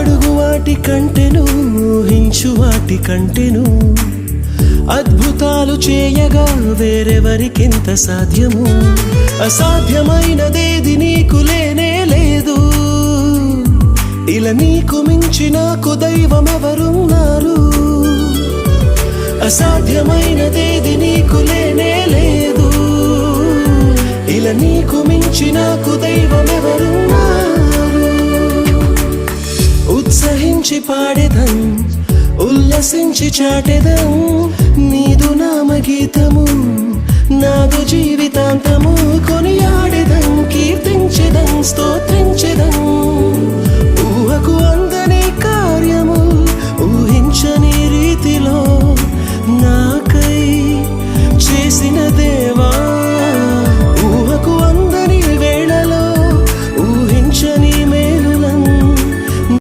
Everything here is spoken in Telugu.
అడుగు వాటి కంటెను, ఊహించు వాటి కంటెను, అద్భుతాలు చేయగా వేరెవరికింత సాధ్యము? అసాధ్యమైనదేది నీకు లేనే లేదు, ఇలా నీకు మించి నాకు దైవం ఎవరున్నారు? అసాధ్యమైనదేది నీకు లేనే లేదు, ఇలా నీకు మించి నాకు దైవం ఎవరున్నారు? ఉత్సహించి పాడెదం, ఉల్లసించి చాటెదం, నీదు నామగీతము, నాదు జీవితాంతము. కొనియాడెదం, కీర్తించెదం, స్తోత్రించెదం, ఊహకు